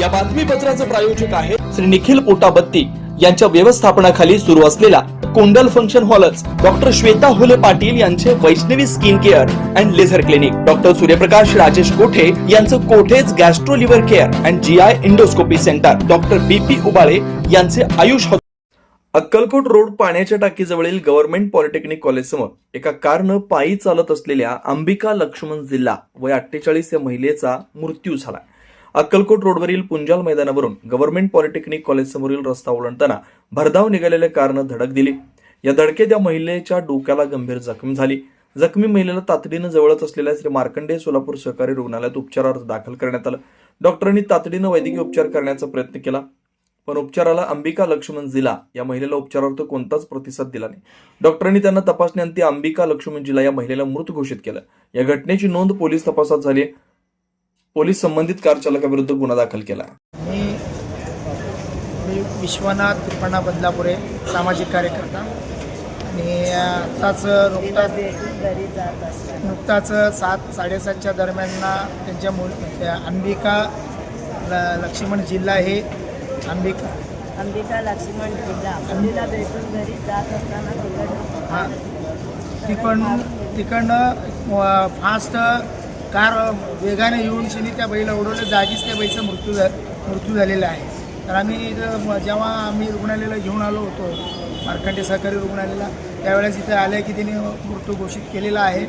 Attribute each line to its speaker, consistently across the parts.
Speaker 1: या बातमीपत्राचे प्रायोजक आहे श्री निखिल पोटाबत्ती यांच्या व्यवस्थापनाखाली सुरू असलेला कोंडल फंक्शन हॉलच डॉक्टर श्वेता हुले पाटील यांचे Vaishnavi skin care and laser clinic, doctor Suryaprakash Rajesh Kothe यांचं कोठेज gastro liver care and GI endoscopy centre, doctor BP Ubale यांचे आयुष. अक्कलकोट रोड पाण्याच्या टाकीजवळील गव्हर्नमेंट पॉलिटेक्निक कॉलेज समोर एका कारनं पायी चालत असलेल्या अंबिका लक्ष्मण जिल्हा वय 48 या महिलेचा मृत्यू झाला. अक्कलकोट रोडवरील पुंजाल मैदानावरून गव्हर्नमेंट पॉलिटेक्निक कॉलेज समोरील रस्ता ओलांडताना भरधाव निघालेल्या कारनं धडक दिली. या धडकेत या महिलेच्या डोक्याला गंभीर जखम झाली. जखमी महिलेला तातडीनं जवळच असलेल्या श्री मार्कंडेय सोलापूर सहकारी रुग्णालयात उपचारार्थ दाखल करण्यात आलं. डॉक्टरांनी तातडीनं वैद्यकीय उपचार करण्याचा प्रयत्न केला, पण उपचाराला अंबिका लक्ष्मण जिल्हा या महिलेला उपचारार्थ कोणताच प्रतिसाद दिला नाही. डॉक्टरांनी त्यांना तपासणीअंती अंबिका लक्ष्मण जिल्हा या महिलेला मृत घोषित केलं. या घटनेची नोंद पोलीस तपासात झाली. पोलीस संबंधित कार चालकाविरुद्ध गुन्हा दाखल केला.
Speaker 2: मी विश्वनाथ कृपणा बदलापुरे, सामाजिक कार्यकर्ता. आणि नुकताच 7-7:30च्या दरम्यान त्यांच्या अंबिका लक्ष्मण जिल्हा हे अंबिका लक्ष्मण जिल्हा मुलीला भेटून घरी जात असताना तिकडनं फास्ट कार वेगाने येऊन शनी त्या बैला उडवलं. जागीच त्या बैचा मृत्यू झालेला आहे. तर आम्ही जेव्हा आम्ही रुग्णालयाला घेऊन आलो होतो, मार्कंडेय सहकारी रुग्णालयाला, त्यावेळेस इथे आल्या की तिने मृत्यू घोषित केलेला आहे.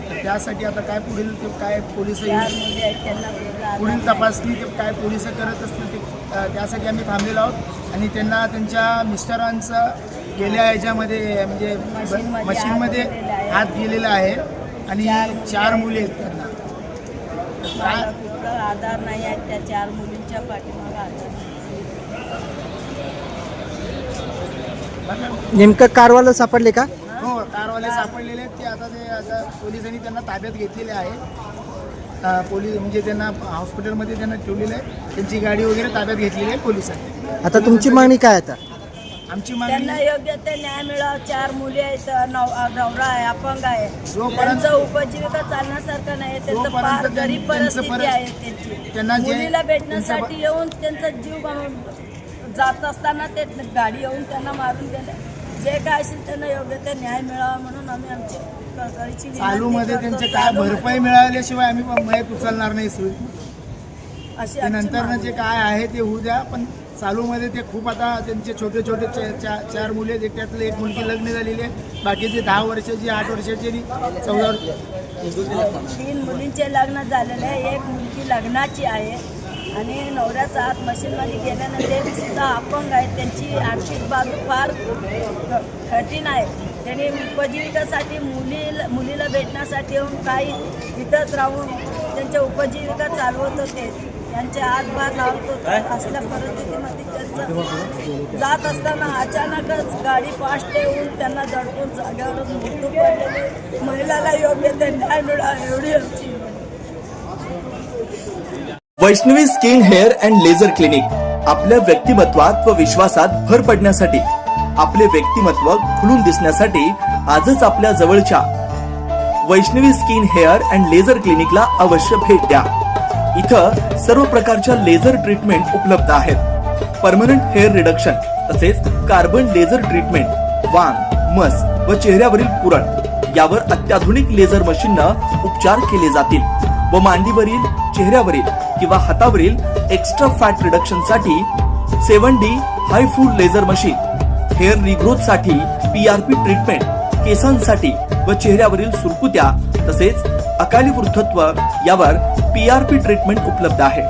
Speaker 2: तर त्यासाठी आता काय पुढील काय पोलिस पुढील तपासणी काय पोलिस करत असतील त्यासाठी आम्ही थांबलेलो आहोत. आणि त्यांना त्यांच्या मिस्टरांचं गेल्या ह्याच्यामध्ये म्हणजे मशीनमध्ये हात गेलेला आहे. आणि 4 मुली आहेत त्यांना.
Speaker 3: आधार नाही आहे त्या 4 मुलींच्या पाठीमागे आधार.
Speaker 4: नेमकं कारवाला सापडले का?
Speaker 2: हो, कारवाले सापडलेले आहेत. ते आता पोलिसांनी त्यांना ताब्यात घेतलेले आहे. पोलीस म्हणजे त्यांना हॉस्पिटलमध्ये त्यांना ठेवलेलं आहे. त्यांची गाडी वगैरे ताब्यात घेतलेली आहे पोलिसांनी.
Speaker 4: आता तुमची मागणी काय? आता
Speaker 2: आमची
Speaker 3: त्यांना योग्य ते न्याय मिळावा. 4 मुली आहेत, नवरा आहे, अपंग आहे, त्यांचं उपजीविका चालण्यासारखं नाही. त्यांचं फार गरीब परिस्थिती आहे त्यांची. मुलीला भेटण्यासाठी येऊन त्यांचा जीव गमावून जात असताना ते गाडी येऊन त्यांना मारून गेले. जे काय असेल त्यांना योग्य ते न्याय मिळावा म्हणून आम्ही आमची कळकळीची
Speaker 2: चालूमध्ये त्यांचे काय भरपाई मिळाल्याशिवाय आम्ही मयत उचलणार नाही. असे नंतर जे काय आहे ते होऊ द्या. पण चालूमध्ये ते खूप आता त्यांचे छोटे 4 मुले आहेत. त्यातलं एक मुलगी लग्न झालेली आहे, बाकीचे 10 वर्षाची, 8 वर्षाची आणि 14 वर्षाची.
Speaker 3: 3 मुलींचे लग्न झालेले आहे. एक मुलगी लग्नाची आहे. आणि नवऱ्याचा हात मशीनमध्ये गेल्यानं ते सुद्धा अपंग आहेत. त्यांची आर्थिक बाजू फार कठीण आहे. त्यांनी उपजीविकेसाठी मुलीला भेटण्यासाठी येऊन काही इथंच राहून त्यांच्या उपजीविका चालवत होते. त्यांचे हातभार लावत होते. असल्या परिस्थितीमध्ये त्यांचं जात असताना अचानकच गाडी फास्ट येऊन त्यांना धडकून जाग्यावरून मृत्यू पडलेले. महिलाला योग्य ते न्याय मिळावा एवढी आमची.
Speaker 1: Vaishnavi skin hair and laser clinic आपल्या व्यक्तिमत्वात व विश्वासात भर पडण्यासाठी, आपले व्यक्तिमत्व खुलून दिसण्यासाठी आजच आपल्या जवळच्या Vaishnavi skin hair and laser क्लिनिकला अवश्य भेट द्या. इथं सर्व प्रकारच्या लेझर ट्रीटमेंट उपलब्ध आहेत. परमनंट हेअर रिडक्शन तसेच कार्बन लेझर ट्रीटमेंट, वांग, मस व चेहऱ्यावरील पुरण यावर अत्याधुनिक लेझर मशीननं उपचार केले जातील. व मांडीवरील, चेहऱ्यावरील किंवा हातावरील एक्स्ट्रा फॅट रिडक्शन साठी 7D हाय फूड लेझर मशीन, हेअर रिग्रोथ साठी PRP ट्रीटमेंट, केसांसाठी व चेहऱ्यावरील सुरकुत्या तसेच अकाली वृद्धत्व यावर PRP ट्रीटमेंट उपलब्ध आहे.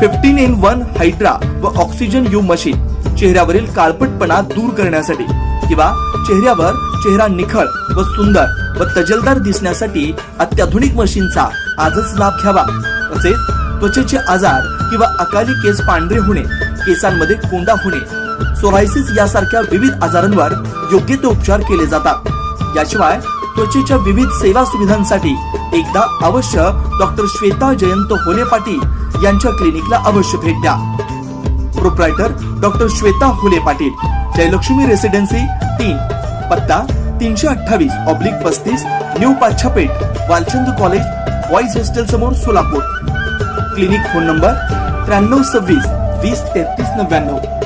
Speaker 1: 15-in-1 हायड्रा व ऑक्सिजन यू मशीन चेहऱ्यावरील काळपटपणा दूर करण्यासाठी किंवा चेहऱ्यावर चेहरा निखळ व सुंदर व तजेलदार दिसण्यासाठी अत्याधुनिक मशीनचा आजच लाभ घ्यावा. तसेच त्वचेचे आजार किंवा अकाली केस पांढरे होणे, केसांमध्ये कोंडा होणे, सोरायसिस यासारख्या विविध आजारांवर योग्य ते उपचार केले जातात. याशिवाय त्वचेच्या विविध सेवा सुविधांसाठी एकदा अवश्य डॉक्टर श्वेता जयंत हुले पाटील यांच्या क्लिनिकला अवश्य भेट द्या. Proprietor doctor Shweta Hule Patil, Jayalakshmi residency 3, पत्ता 328/35 new Pachhapeth, Walchand college, boys hostel समोर, सोलापूर. Clinic phone number 9326 20 33 99.